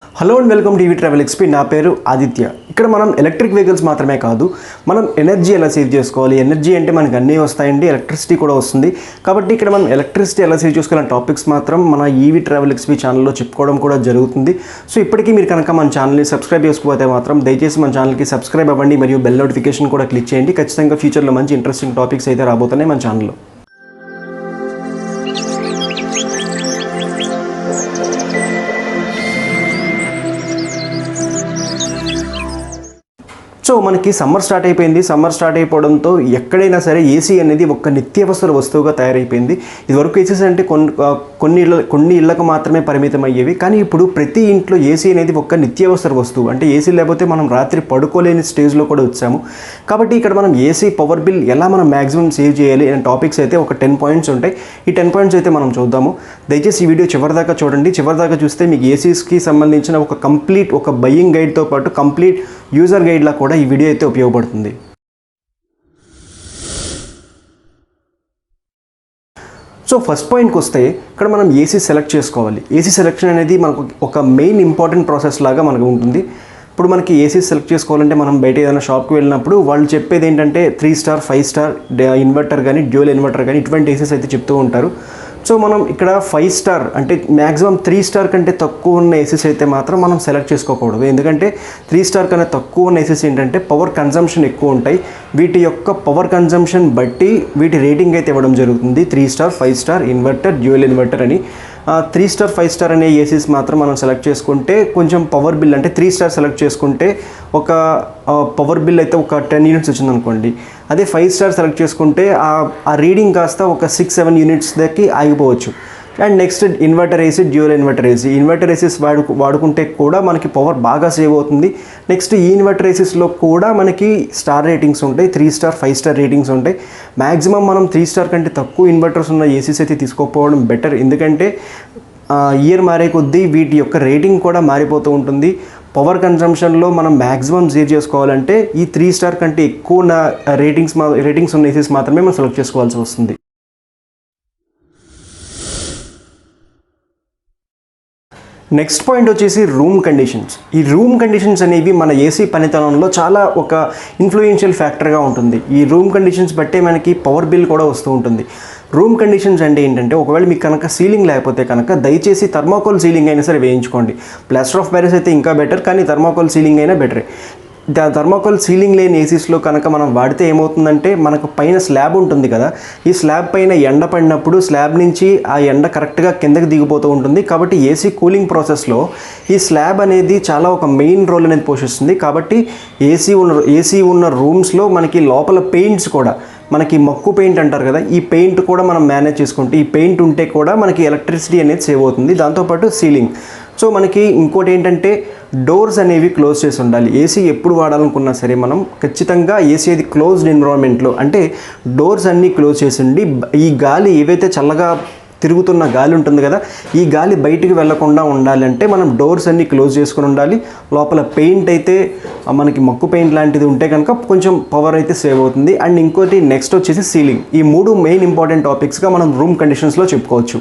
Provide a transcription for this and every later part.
Hello and welcome TV TravelXP. నా పేరు ఆదిత్య. ఇక్కడ మనం ఎలక్ట్రిక్ వెహికల్స్ మాత్రమే కాదు, మనం ఎనర్జీ ఎలా సేవ్ చేసుకోవాలి, ఎనర్జీ అంటే మనకు అన్నీ వస్తాయండి, ఎలక్ట్రిసిటీ కూడా వస్తుంది. కాబట్టి ఇక్కడ మనం ఎలక్ట్రిసిటీ ఎలా సేవ్ చేసుకోవాలని టాపిక్స్ మాత్రం మన TravelXP ఛానల్లో చెప్పుకోవడం కూడా జరుగుతుంది. సో ఇప్పటికీ మీరు కనుక మన ఛానల్ని సబ్స్క్రైబ్ చేసుకోకపోతే మాత్రం దయచేసి మన ఛానల్కి సబ్స్క్రైబ్ అవ్వండి మరియు బెల్ నోటిఫికేషన్ కూడా క్లిక్ చేయండి. ఖచ్చితంగా ఫ్యూచర్లో మంచి ఇంట్రెస్టింగ్ టాపిక్స్ అయితే రాబోతున్నాయి మన ఛానల్లో. సో మనకి సమ్మర్ స్టార్ట్ అయిపోయింది. సమ్మర్ స్టార్ట్ అయిపోవడంతో ఎక్కడైనా సరే ఏసీ అనేది ఒక నిత్యావసర వస్తువుగా తయారైపోయింది. ఇదివరకు ఏసీస్ అంటే కొన్ని ఇళ్ళకు మాత్రమే పరిమితం అయ్యేవి, కానీ ఇప్పుడు ప్రతి ఇంట్లో ఏసీ అనేది ఒక నిత్యావసర వస్తువు. అంటే ఏసీ లేకపోతే మనం రాత్రి పడుకోలేని స్టేజ్లో కూడా వచ్చాము. కాబట్టి ఇక్కడ మనం ఏసీ పవర్ బిల్ ఎలా మనం మ్యాక్సిమం సేవ్ చేయాలి అనే టాపిక్స్ అయితే ఒక 10 పాయింట్స్ ఉంటాయి. ఈ 10 పాయింట్స్ అయితే మనం చూద్దాము. దయచేసి ఈ వీడియో చివరిదాకా చూడండి. చివరిదాకా చూస్తే మీకు ఏసీస్కి సంబంధించిన ఒక బయ్యింగ్ గైడ్తో పాటు కంప్లీట్ యూజర్ గైడ్లా కూడా ఈ వీడియో అయితే ఉపయోగపడుతుంది. సో ఫస్ట్ పాయింట్కి వస్తే ఇక్కడ మనం ఏసీ సెలెక్ట్ చేసుకోవాలి. ఏసీ సెలెక్షన్ అనేది మనకు ఒక మెయిన్ ఇంపార్టెంట్ ప్రాసెస్ లాగా మనకు ఉంటుంది. ఇప్పుడు మనకి ఏసీ సెలెక్ట్ చేసుకోవాలంటే మనం బయట ఏదైనా షాప్కి వెళ్ళినప్పుడు వాళ్ళు చెప్పేది ఏంటంటే 3 స్టార్ 5 స్టార్ ఇన్వర్టర్ కానీ డ్యూయల్ ఇన్వర్టర్ కానీ ఇటువంటి ఏసీస్ అయితే చెప్తూ ఉంటారు. సో మనం ఇక్కడ 5 స్టార్ అంటే మ్యాక్సిమం 3 స్టార్ కంటే తక్కువ ఉన్న ఏసీస్ అయితే మాత్రం మనం సెలెక్ట్ చేసుకోకూడదు. ఎందుకంటే 3 స్టార్ కన్నా తక్కువ ఉన్న ఏసీస్ ఏంటంటే పవర్ కన్జంప్షన్ ఎక్కువ ఉంటాయి. వీటి యొక్క పవర్ కన్జంప్షన్ బట్టి వీటి రేటింగ్ అయితే ఇవ్వడం జరుగుతుంది. 3 star 5 star inverter dual inverter అని 3 స్టార్ 5 స్టార్ అనే ఏసీస్ మాత్రం మనం సెలెక్ట్ చేసుకుంటే కొంచెం పవర్ బిల్ అంటే 3 స్టార్ సెలెక్ట్ చేసుకుంటే ఒక పవర్ బిల్ అయితే ఒక 10 యూనిట్స్ వచ్చిందనుకోండి. అదే 5 స్టార్ సెలెక్ట్ చేసుకుంటే ఆ రీడింగ్ కాస్త ఒక 6-7 యూనిట్స్ దగ్గరికి ఆగిపోవచ్చు. And next inverter AC dual inverter ACs వాడుకుంటే కూడా మనకి పవర్ బాగా సేవ్ అవుతుంది. నెక్స్ట్ ఈ ఇన్వర్టర్ ఏసీస్లో కూడా మనకి స్టార్ రేటింగ్స్ ఉంటాయి. 3 స్టార్ 5 స్టార్ రేటింగ్స్ ఉంటాయి. మ్యాక్సిమం మనం 3 స్టార్ కంటే తక్కువ ఇన్వర్టర్స్ ఉన్న ఏసీస్ అయితే తీసుకోకపోవడం బెటర్. ఎందుకంటే ఇయర్ మారే కొద్దీ వీటి యొక్క రేటింగ్ కూడా మారిపోతూ ఉంటుంది. పవర్ కన్జంప్షన్లో మనం మ్యాక్సిమం సేవ్ చేసుకోవాలంటే ఈ 3 స్టార్ కంటే ఎక్కువ ఉన్న రేటింగ్స్ ఉన్న ఏసీస్ మాత్రమే మనం సెలెక్ట్ చేసుకోవాల్సి వస్తుంది. నెక్స్ట్ పాయింట్ వచ్చేసి రూమ్ కండిషన్స్. ఈ రూమ్ కండిషన్స్ అనేవి మన ఏసీ పనితనంలో చాలా ఒక ఇన్ఫ్లుయెన్షియల్ ఫ్యాక్టర్గా ఉంటుంది. ఈ రూమ్ కండిషన్స్ బట్టే మనకి పవర్ బిల్ కూడా వస్తూ ఉంటుంది. రూమ్ కండిషన్స్ అంటే ఏంటంటే ఒకవేళ మీకు కనుక సీలింగ్ లేకపోతే కనుక దయచేసి థర్మాకోల్ సీలింగ్ అయినా సరే వేయించుకోండి. ప్లాస్టర్ ఆఫ్ ప్యారిస్ అయితే ఇంకా బెటర్, కానీ థర్మాకోల్ సీలింగ్ అయినా బెటరే. థర్మాకోల్ సీలింగ్ లేని ఏసీస్లో కనుక మనం వాడితే ఏమవుతుందంటే మనకు పైన స్లాబ్ ఉంటుంది కదా, ఈ స్లాబ్ పైన ఎండ పడినప్పుడు స్లాబ్ నుంచి ఆ ఎండ కరెక్ట్గా కిందకి దిగిపోతూ ఉంటుంది. కాబట్టి ఏసీ కూలింగ్ ప్రాసెస్లో ఈ స్లాబ్ అనేది చాలా ఒక మెయిన్ రోల్ అనేది పోషిస్తుంది. కాబట్టి ఏసీ ఉన్న రూమ్స్లో మనకి లోపల పెయింట్స్ కూడా మనకి మక్కు పెయింట్ అంటారు కదా, ఈ పెయింట్ కూడా మనం మేనేజ్ చేసుకుంటే ఈ పెయింట్ ఉంటే కూడా మనకి ఎలక్ట్రిసిటీ అనేది సేవ్ అవుతుంది. దాంతోపాటు సీలింగ్. సో మనకి ఇంకోటి ఏంటంటే డోర్స్ అనేవి క్లోజ్ చేసి ఉండాలి. ఏసీ ఎప్పుడు వాడాలనుకున్నా సరే మనం ఖచ్చితంగా ఏసీ అది క్లోజ్డ్ ఎన్విరాన్మెంట్లో అంటే డోర్స్ అన్నీ క్లోజ్ చేసి ఉండి ఈ గాలి ఏవైతే చల్లగా తిరుగుతున్న గాలి ఉంటుంది కదా, ఈ గాలి బయటికి వెళ్లకుండా ఉండాలంటే మనం డోర్స్ అన్నీ క్లోజ్ చేసుకుని ఉండాలి. లోపల పెయింట్ అయితే మనకి మక్కు పెయింట్ లాంటిది ఉంటే కనుక కొంచెం పవర్ అయితే సేవ్ అవుతుంది. అండ్ ఇంకోటి నెక్స్ట్ వచ్చేసి సీలింగ్. ఈ 3 మెయిన్ ఇంపార్టెంట్ టాపిక్స్గా మనం రూమ్ కండిషన్స్లో చెప్పుకోవచ్చు.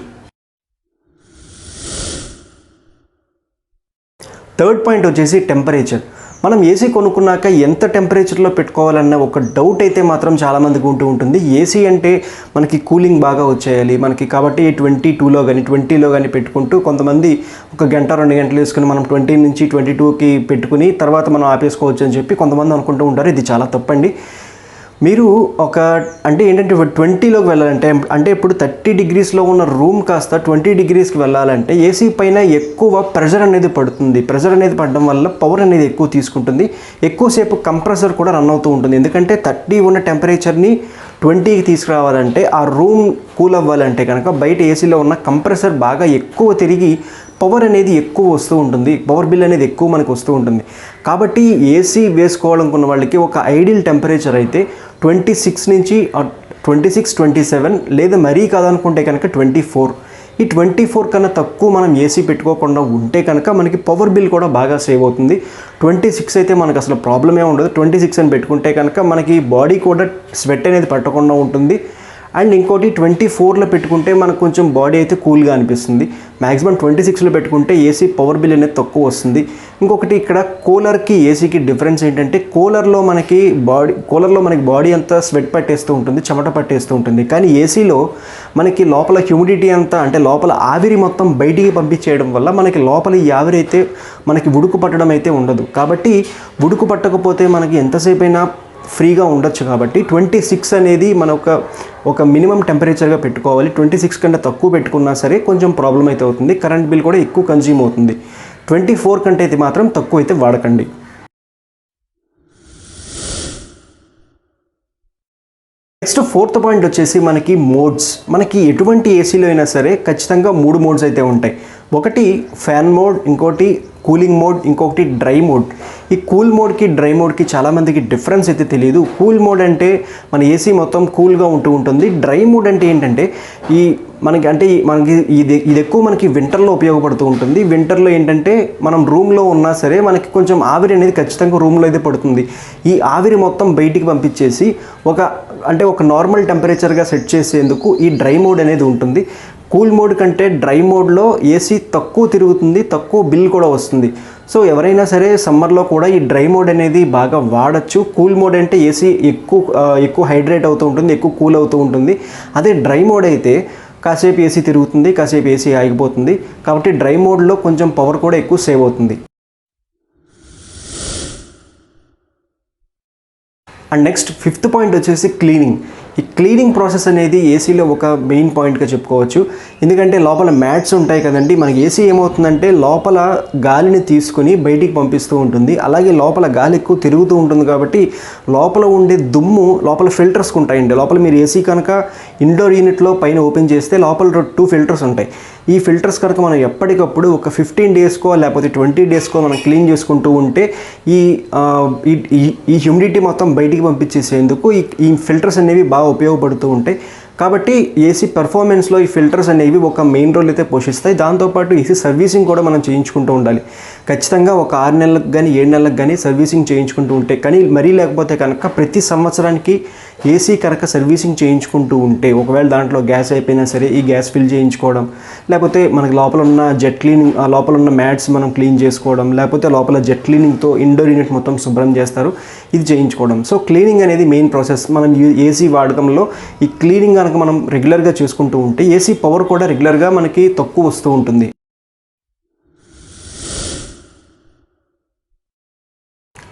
థర్డ్ పాయింట్ వచ్చేసి టెంపరేచర్. మనం ఏసీ కొనుక్కున్నాక ఎంత టెంపరేచర్లో పెట్టుకోవాలన్న ఒక డౌట్ అయితే మాత్రం చాలామందికి ఉంటుంది. ఏసీ అంటే మనకి కూలింగ్ బాగా వచ్చేయాలి మనకి, కాబట్టి 22లో కానీ 20లో కానీ పెట్టుకుంటూ కొంతమంది 1 గంట 2 గంటలు వేసుకుని మనం 20 నుంచి 22కి పెట్టుకుని తర్వాత మనం ఆపేసుకోవచ్చు అని చెప్పి కొంతమంది అనుకుంటూ ఉంటారు. ఇది చాలా తప్పండి. మీరు అంటే ఏంటంటే 20లోకి వెళ్ళాలంటే అంటే ఇప్పుడు 30 డిగ్రీస్లో ఉన్న రూమ్ కాస్త 20 డిగ్రీస్కి వెళ్ళాలంటే ఏసీ పైన ఎక్కువ ప్రెషర్ అనేది పడుతుంది. ప్రెషర్ అనేది పడడం వల్ల పవర్ అనేది ఎక్కువ తీసుకుంటుంది. ఎక్కువసేపు కంప్రెసర్ కూడా రన్ అవుతూ ఉంటుంది. ఎందుకంటే 30 ఉన్న టెంపరేచర్ని 20కి తీసుకురావాలంటే ఆ రూమ్ కూల్ అవ్వాలంటే కనుక బయట ఏసీలో ఉన్న కంప్రెసర్ బాగా ఎక్కువ తిరిగి పవర్ అనేది ఎక్కువ వస్తూ ఉంటుంది. పవర్ బిల్ అనేది ఎక్కువ మనకు వస్తూ ఉంటుంది. కాబట్టి ఏసీ వేసుకోవాలనుకున్న వాళ్ళకి ఒక ఐడియల్ టెంపరేచర్ అయితే 26 నుంచి 27 లేదా మరీ కాదనుకుంటే కనుక 24. ఈ 24 కన్నా తక్కువ మనం ఏసీ పెట్టుకోకుండా ఉంటే కనుక మనకి పవర్ బిల్ కూడా బాగా సేవ్ అవుతుంది. 26 అయితే మనకు అసలు ప్రాబ్లమే ఉండదు. 26 అని పెట్టుకుంటే కనుక మనకి బాడీ కూడా స్వెట్ అనేది పట్టకుండా ఉంటుంది. అండ్ ఇంకోటి 24లో పెట్టుకుంటే మనకు కొంచెం బాడీ అయితే కూల్గా అనిపిస్తుంది. మ్యాక్సిమం 26లో పెట్టుకుంటే ఏసీ పవర్ బిల్ అనేది తక్కువ వస్తుంది. ఇంకొకటి ఇక్కడ కూలర్కి ఏసీకి డిఫరెన్స్ ఏంటంటే కూలర్లో మనకి బాడీ అంతా స్వెట్ పట్టేస్తూ ఉంటుంది, చెమట పట్టేస్తూ ఉంటుంది. కానీ ఏసీలో మనకి లోపల హ్యూమిడిటీ అంతా అంటే లోపల ఆవిరి మొత్తం బయటికి పంపించేయడం వల్ల మనకి లోపల ఈ ఆవిరి అయితే మనకి ఉడుకు పట్టడం అయితే ఉండదు. కాబట్టి ఉడుకు పట్టకపోతే మనకి ఎంతసేపు అయినా ఫ్రీగా ఉండొచ్చు. కాబట్టి 26 అనేది మన ఒక మినిమం టెంపరేచర్గా పెట్టుకోవాలి. 26 కంటే తక్కువ పెట్టుకున్నా సరే కొంచెం ప్రాబ్లం అయితే అవుతుంది, కరెంట్ బిల్ కూడా ఎక్కువ కన్జ్యూమ్ అవుతుంది. 24 కంటే అయితే మాత్రం తక్కువ అయితే వాడకండి. నెక్స్ట్ 4th పాయింట్ వచ్చేసి మనకి మోడ్స్. మనకి ఎటువంటి ఏసీలో అయినా సరే ఖచ్చితంగా 3 మోడ్స్ అయితే ఉంటాయి. ఒకటి ఫ్యాన్ మోడ్, ఇంకోటి కూలింగ్ మోడ్, ఇంకొకటి డ్రై మోడ్. ఈ కూల్ మోడ్కి డ్రై మోడ్కి చాలామందికి డిఫరెన్స్ అయితే తెలియదు. కూల్ మోడ్ అంటే మన ఏసీ మొత్తం కూల్గా ఉంటుంది. డ్రై మోడ్ అంటే ఏంటంటే మనకి ఇది ఎక్కువ మనకి వింటర్లో ఉపయోగపడుతూ ఉంటుంది. వింటర్లో ఏంటంటే మనం రూమ్లో ఉన్నా సరే మనకి కొంచెం ఆవిరి అనేది ఖచ్చితంగా రూమ్లో అయితే పడుతుంది. ఈ ఆవిరి మొత్తం బయటికి పంపించేసి ఒక నార్మల్ టెంపరేచర్గా సెట్ చేసేందుకు ఈ డ్రై మోడ్ అనేది ఉంటుంది. కూల్ మోడ్ కంటే డ్రై మోడ్లో ఏసీ తక్కువ తిరుగుతుంది, తక్కువ బిల్ కూడా వస్తుంది. సో ఎవరైనా సరే సమ్మర్లో కూడా ఈ డ్రై మోడ్ అనేది బాగా వాడచ్చు. కూల్ మోడ్ అంటే ఏసీ ఎక్కువ హైడ్రేట్ అవుతూ ఉంటుంది, ఎక్కువ కూల్ అవుతూ ఉంటుంది. అదే డ్రై మోడ్ అయితే కాసేపు ఏసీ తిరుగుతుంది, కాసేపు ఏసీ ఆగిపోతుంది. కాబట్టి డ్రై మోడ్లో కొంచెం పవర్ కూడా ఎక్కువ సేవ్ అవుతుంది. అండ్ నెక్స్ట్ 5th పాయింట్ వచ్చేసి క్లీనింగ్. ఈ క్లీనింగ్ ప్రాసెస్ అనేది ఏసీలో ఒక మెయిన్ పాయింట్గా చెప్పుకోవచ్చు. ఎందుకంటే లోపల మ్యాట్స్ ఉంటాయి కదండి. మనకి ఏసీ ఏమవుతుందంటే లోపల గాలిని తీసుకొని బయటికి పంపిస్తూ ఉంటుంది. అలాగే లోపల గాలి ఎక్కువ తిరుగుతూ ఉంటుంది కాబట్టి లోపల ఉండే దుమ్ము లోపల ఫిల్టర్స్కి ఉంటాయండి. లోపల మీరు ఏసీ కనుక ఇండోర్ యూనిట్లో పైన ఓపెన్ చేస్తే లోపల 2 ఫిల్టర్స్ ఉంటాయి. ఈ ఫిల్టర్స్ కనుక మనం ఎప్పటికప్పుడు ఒక 15 డేస్కో లేకపోతే 20 డేస్కో మనం క్లీన్ చేసుకుంటూ ఉంటే ఈ హ్యూమిడిటీ మొత్తం బయటికి పంపించేసేందుకు ఈ ఫిల్టర్స్ అనేవి బాగా ఉపయోగపడుతూ ఉంటాయి. కాబట్టి ఏసీ పెర్ఫార్మెన్స్లో ఈ ఫిల్టర్స్ అనేవి ఒక మెయిన్ రోల్ అయితే పోషిస్తాయి. దాంతోపాటు ఏసీ సర్వీసింగ్ కూడా మనం చేయించుకుంటూ ఉండాలి. ఖచ్చితంగా ఒక 6 నెలలకు కానీ 7 నెలలకు కానీ సర్వీసింగ్ చేయించుకుంటూ ఉంటే, కానీ మరీ లేకపోతే కనుక ప్రతి సంవత్సరానికి ఏసీ కనుక సర్వీసింగ్ చేయించుకుంటూ ఉంటే, ఒకవేళ దాంట్లో గ్యాస్ అయిపోయినా సరే ఈ గ్యాస్ ఫిల్ చేయించుకోవడం, లేకపోతే మనకి లోపల ఉన్న జెట్ క్లీనింగ్, లోపల ఉన్న మ్యాట్స్ మనం క్లీన్ చేసుకోవడం, లేకపోతే లోపల జెట్ క్లీనింగ్తో ఇండోర్ యూనిట్ మొత్తం శుభ్రం చేస్తారు, ఇది చేయించుకోవడం. సో క్లీనింగ్ అనేది మెయిన్ ప్రాసెస్. మనం ఏసీ వాడకంలో ఈ క్లీనింగ్ కనుక మనం రెగ్యులర్గా చేసుకుంటూ ఉంటే ఏసీ పవర్ కూడా రెగ్యులర్గా మనకి తక్కువ వస్తూ ఉంటుంది.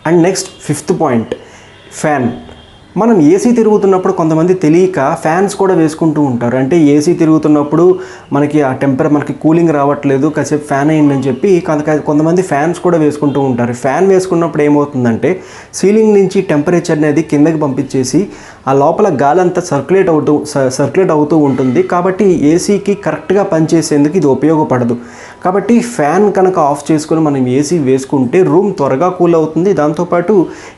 And next 5th point fan. మనం ఏసీ తిరుగుతున్నప్పుడు కొంతమంది తెలియక ఫ్యాన్స్ కూడా వేసుకుంటూ ఉంటారు. అంటే ఏసీ తిరుగుతున్నప్పుడు మనకి కూలింగ్ రావట్లేదు, కాసేపు ఫ్యాన్ అయ్యిందని చెప్పి కొంతమంది ఫ్యాన్స్ కూడా వేసుకుంటూ ఉంటారు. ఫ్యాన్ వేసుకున్నప్పుడు ఏమవుతుందంటే సీలింగ్ నుంచి టెంపరేచర్ అనేది కిందకి పంపించేసి ఆ లోపల గాలి అంతా సర్క్యులేట్ అవుతూ ఉంటుంది. కాబట్టి ఏసీకి కరెక్ట్గా పనిచేసేందుకు ఇది ఉపయోగపడదు. కాబట్టి ఫ్యాన్ కనుక ఆఫ్ చేసుకొని మనం ఏసీ వేసుకుంటే రూమ్ త్వరగా కూల్ అవుతుంది. దాంతోపాటు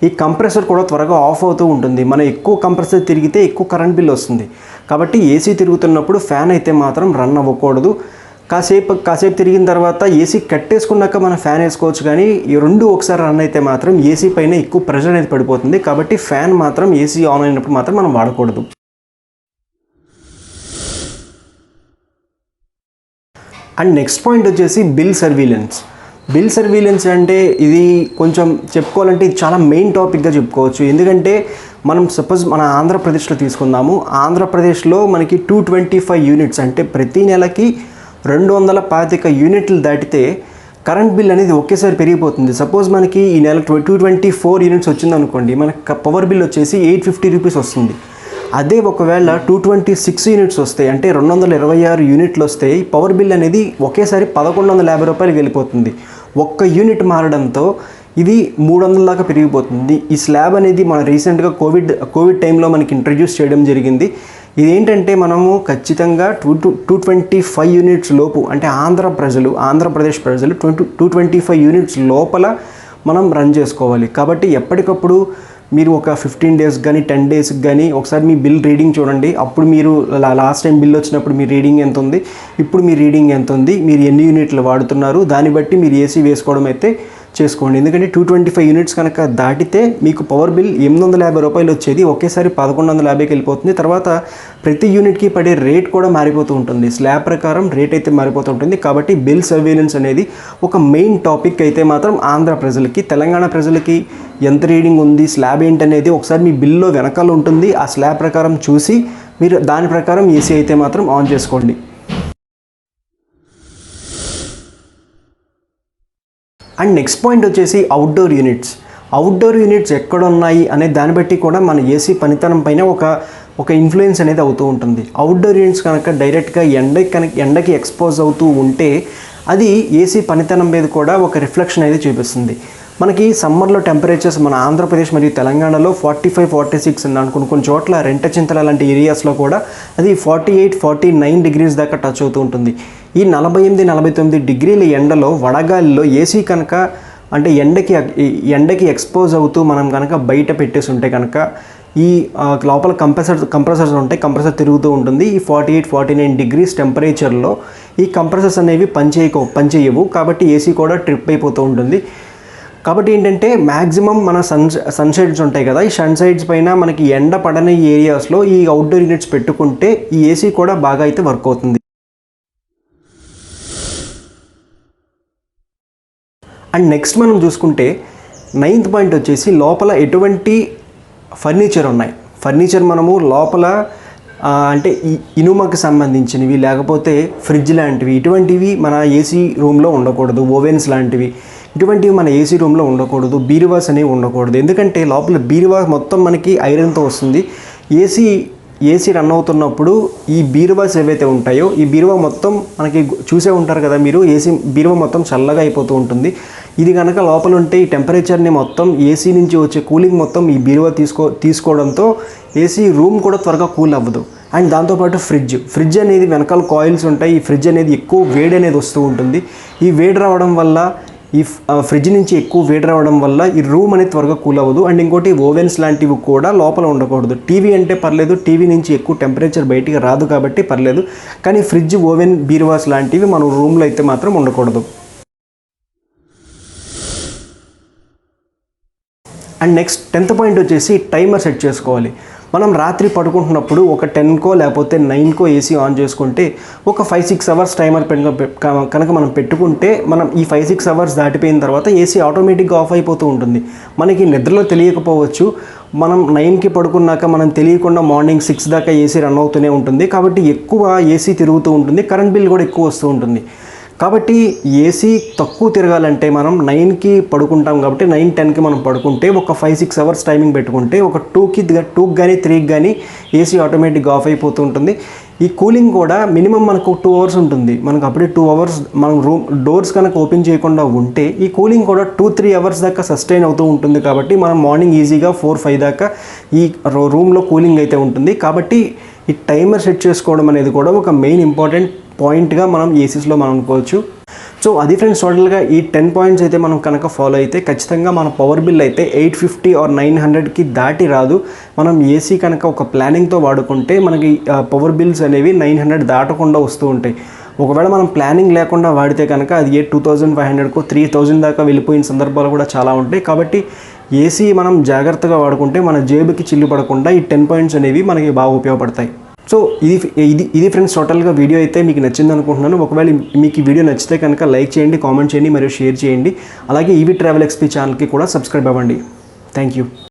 ఈ కంప్రెసర్ కూడా త్వరగా ఆఫ్ అవుతూ ఉంటుంది. మనం ఎక్కువ కంప్రెసర్ తిరిగితే ఎక్కువ కరెంట్ బిల్ వస్తుంది. కాబట్టి ఏసీ తిరుగుతున్నప్పుడు ఫ్యాన్ అయితే మాత్రం రన్ అవ్వకూడదు. కాసేపు తిరిగిన తర్వాత ఏసీ కట్టేసుకున్నాక మనం ఫ్యాన్ వేసుకోవచ్చు. కానీ ఈ 2 ఒకసారి రన్ అయితే మాత్రం ఏసీ పైన ఎక్కువ ప్రెషర్ అనేది పడిపోతుంది. కాబట్టి ఫ్యాన్ మాత్రం ఏసీ ఆన్ అయినప్పుడు మాత్రం మనం వాడకూడదు. అండ్ నెక్స్ట్ పాయింట్ వచ్చేసి బిల్ సర్వీలెన్స్ అంటే ఇది కొంచెం చెప్పుకోవాలంటే ఇది చాలా మెయిన్ టాపిక్గా చెప్పుకోవచ్చు. ఎందుకంటే మనం సపోజ్ మన ఆంధ్రప్రదేశ్లో తీసుకుందాము. ఆంధ్రప్రదేశ్లో మనకి 225 యూనిట్స్ అంటే ప్రతి నెలకి 225 యూనిట్లు దాటితే కరెంట్ బిల్ అనేది ఒకేసారి పెరిగిపోతుంది. సపోజ్ మనకి ఈ నెల 224 యూనిట్స్ వచ్చిందనుకోండి, మనకి పవర్ బిల్ వచ్చేసి 850 రూపీస్ వస్తుంది. అదే ఒకవేళ 226 యూనిట్స్ వస్తాయి, అంటే 226 యూనిట్లు వస్తాయి, పవర్ బిల్ అనేది ఒకేసారి 1150 రూపాయలకి వెళ్ళిపోతుంది. ఒక్క యూనిట్ మారడంతో ఇది 300 దాకా పెరిగిపోతుంది. ఈ స్లాబ్ అనేది మన రీసెంట్గా కోవిడ్ టైంలో మనకి ఇంట్రడ్యూస్ చేయడం జరిగింది. ఇదేంటంటే మనము ఖచ్చితంగా 225 యూనిట్స్ లోపు, అంటే ఆంధ్రప్రదేశ్ ప్రజలు 225 యూనిట్స్ లోపల మనం రన్ చేసుకోవాలి. కాబట్టి ఎప్పటికప్పుడు మీరు ఒక 15 డేస్ కానీ 10 డేస్కి కానీ ఒకసారి మీ బిల్ రీడింగ్ చూడండి. అప్పుడు మీరు లాస్ట్ టైం బిల్ వచ్చినప్పుడు మీ రీడింగ్ ఎంత ఉంది, ఇప్పుడు మీ రీడింగ్ ఎంత ఉంది, మీరు ఎన్ని యూనిట్లు వాడుతున్నారు, దాన్ని బట్టి మీరు ఏసీ వేసుకోవడం అయితే చేసుకోండి. ఎందుకంటే 225 యూనిట్స్ కనుక దాటితే మీకు పవర్ బిల్ 850 రూపాయలు వచ్చేది ఒకేసారి 1150కి వెళ్ళిపోతుంది. తర్వాత ప్రతి యూనిట్కి పడే రేట్ కూడా మారిపోతూ ఉంటుంది. స్లాబ్ ప్రకారం రేట్ అయితే మారిపోతూ ఉంటుంది. కాబట్టి బిల్ సర్వేలెన్స్ అనేది ఒక మెయిన్ టాపిక్ అయితే మాత్రం ఆంధ్ర ప్రజలకి, తెలంగాణ ప్రజలకి ఎంత రీడింగ్ ఉంది, స్లాబ్ ఏంటనేది ఒకసారి మీ బిల్లో వెనకాల ఉంటుంది. ఆ స్లాబ్ ప్రకారం చూసి మీరు దాని ప్రకారం ఏసీ అయితే మాత్రం ఆన్ చేసుకోండి. అండ్ నెక్స్ట్ పాయింట్ వచ్చేసి అవుట్డోర్ యూనిట్స్ ఎక్కడ ఉన్నాయి అనే దాన్ని బట్టి కూడా మన ఏసీ పనితనం పైన ఒక ఇన్ఫ్లుయెన్స్ అనేది అవుతూ ఉంటుంది. అవుట్డోర్ యూనిట్స్ కనుక డైరెక్ట్గా ఎండకి ఎక్స్పోజ్ అవుతూ ఉంటే అది ఏసీ పనితనం మీద కూడా ఒక రిఫ్లెక్షన్ అనేది చూపిస్తుంది. మనకి సమ్మర్లో టెంపరేచర్స్ మన ఆంధ్రప్రదేశ్ మరియు తెలంగాణలో 45, 46 అన్నాను. కొన్ని చోట్ల రెంటచింతల లాంటి ఏరియాస్లో కూడా అది 48, 49 డిగ్రీస్ దాకా టచ్ అవుతూ ఉంటుంది. ఈ 48, 49 డిగ్రీల ఎండలో వడగాలిలో ఏసీ కనుక అంటే ఎండకి ఎక్స్పోజ్ అవుతూ మనం కనుక బయట పెట్టేసి ఉంటే కనుక ఈ లోపల కంప్రెసర్స్ ఉంటాయి, కంప్రెసర్ తిరుగుతూ ఉంటుంది. ఈ 48, 49 డిగ్రీస్ టెంపరేచర్లో ఈ కంప్రెసర్స్ అనేవి పనిచేయవు. కాబట్టి ఏసీ కూడా ట్రిప్ అయిపోతూ ఉంటుంది. కాబట్టి ఏంటంటే మ్యాక్సిమం మన సన్షైడ్స్ ఉంటాయి కదా, ఈ సన్షైడ్స్ పైన మనకి ఎండ పడని ఏరియాస్లో ఈ అవుట్డోర్ యూనిట్స్ పెట్టుకుంటే ఈ ఏసీ కూడా బాగా అయితే వర్క్ అవుతుంది. అండ్ నెక్స్ట్ మనం చూసుకుంటే 9th పాయింట్ వచ్చేసి లోపల ఎటువంటి ఫర్నిచర్ మనము లోపల అంటే ఇనుమకి సంబంధించినవి లేకపోతే ఫ్రిడ్జ్ లాంటివి ఇటువంటివి మన ఏసీ రూమ్లో ఉండకూడదు. ఓవెన్స్ లాంటివి ఇటువంటివి మన ఏసీ రూమ్లో ఉండకూడదు. బీరువాస్ అనేవి ఉండకూడదు. ఎందుకంటే లోపల బీరువా మొత్తం మనకి ఐరన్తో వస్తుంది. ఏసీ రన్ అవుతున్నప్పుడు ఈ బీరువాస్ ఏవైతే ఉంటాయో ఈ బీరువా మొత్తం మనకి చూసే ఉంటారు కదా మీరు, బీరువా మొత్తం చల్లగా అయిపోతూ ఉంటుంది. ఇది కనుక లోపల ఉంటే ఈ టెంపరేచర్ని మొత్తం ఏసీ నుంచి వచ్చే కూలింగ్ మొత్తం ఈ బీరువా తీసుకోవడంతో ఏసీ రూమ్ కూడా త్వరగా కూల్ అవ్వదు. అండ్ దాంతోపాటు ఫ్రిడ్జ్ అనేది వెనకాల కాయిల్స్ ఉంటాయి. ఈ ఫ్రిడ్జ్ అనేది ఎక్కువ వేడి అనేది వస్తూ ఉంటుంది. ఈ వేడి రావడం వల్ల ఈ ఫ్రిడ్జ్ నుంచి ఎక్కువ వేడి రావడం వల్ల ఈ రూమ్ అనేది త్వరగా కూల్ అవ్వదు. అండ్ ఇంకోటి ఓవెన్స్ లాంటివి కూడా లోపల ఉండకూడదు. టీవీ అంటే పర్లేదు, టీవీ నుంచి ఎక్కువ టెంపరేచర్ బయటికి రాదు కాబట్టి పర్లేదు. కానీ ఫ్రిడ్జ్, ఓవెన్, బీరువాస్ లాంటివి మన రూమ్లో అయితే మాత్రం ఉండకూడదు. అండ్ నెక్స్ట్ 10th పాయింట్ వచ్చేసి టైమర్ సెట్ చేసుకోవాలి. మనం రాత్రి పడుకుంటున్నప్పుడు ఒక 10కో లేకపోతే 9కో ఏసీ ఆన్ చేసుకుంటే ఒక 5-6 అవర్స్ టైమర్ కనుక మనం పెట్టుకుంటే మనం ఈ 5-6 అవర్స్ దాటిపోయిన తర్వాత ఏసీ ఆటోమేటిక్గా ఆఫ్ అయిపోతూ ఉంటుంది. మనకి నిద్రలో తెలియకపోవచ్చు, మనం 9కి పడుకున్నాక మనం తెలియకుండా మార్నింగ్ 6 దాకా ఏసీ రన్ అవుతూనే ఉంటుంది. కాబట్టి ఎక్కువ ఏసీ తిరుగుతూ ఉంటుంది, కరెంట్ బిల్ కూడా ఎక్కువ వస్తూ ఉంటుంది. కాబట్టి ఏసీ తక్కువ తిరగాలంటే మనం 9కి పడుకుంటాం కాబట్టి 9-10కి మనం పడుకుంటే ఒక 5-6 అవర్స్ టైమింగ్ పెట్టుకుంటే ఒక 2కి కానీ 3కి కానీ ఏసీ ఆటోమేటిక్గా ఆఫ్ అయిపోతూ ఉంటుంది. ఈ కూలింగ్ కూడా మినిమం మనకు 2 అవర్స్ ఉంటుంది. మనకు అప్పుడే 2 అవర్స్ మనం డోర్స్ కనుక ఓపెన్ చేయకుండా ఉంటే ఈ కూలింగ్ కూడా 2-3 అవర్స్ దాకా సస్టైన్ అవుతూ ఉంటుంది. కాబట్టి మనం మార్నింగ్ ఈజీగా 4-5 దాకా ఈ రూమ్లో కూలింగ్ అయితే ఉంటుంది. కాబట్టి ఈ టైమర్ సెట్ చేసుకోవడం అనేది కూడా ఒక మెయిన్ ఇంపార్టెంట్ పాయింట్గా మనం ఏసీస్లో మనం అనుకోవచ్చు. సో అది ఫ్రెండ్స్, టోటల్గా ఈ 10 పాయింట్స్ అయితే మనం కనుక ఫాలో అయితే ఖచ్చితంగా మన పవర్ బిల్ అయితే 850 or 900కి దాటి రాదు. మనం ఏసీ కనుక ఒక ప్లానింగ్తో వాడుకుంటే మనకి పవర్ బిల్స్ అనేవి 900 దాటకుండా వస్తూ ఉంటాయి. ఒకవేళ మనం ప్లానింగ్ లేకుండా వాడితే కనుక అది 2500కో 3000 దాకా వెళ్ళిపోయిన సందర్భాలు కూడా చాలా ఉంటాయి. కాబట్టి ఏసీ మనం జాగ్రత్తగా వాడుకుంటే మన జేబుకి చిల్లు పడకుండా ఈ 10 పాయింట్స్ అనేవి మనకి బాగా ఉపయోగపడతాయి. సో ఇది ఫ్రెండ్స్, టోటల్గా వీడియో అయితే మీకు నచ్చింది అనుకుంటున్నాను. ఒకవేళ మీకు ఈ వీడియో నచ్చితే కనుక లైక్ చేయండి, కామెంట్ చేయండి మరియు షేర్ చేయండి. అలాగే ఈవీ ట్రావెల్ ఎక్స్పీ ఛానల్కి కూడా సబ్స్క్రైబ్ అవ్వండి. Thank you.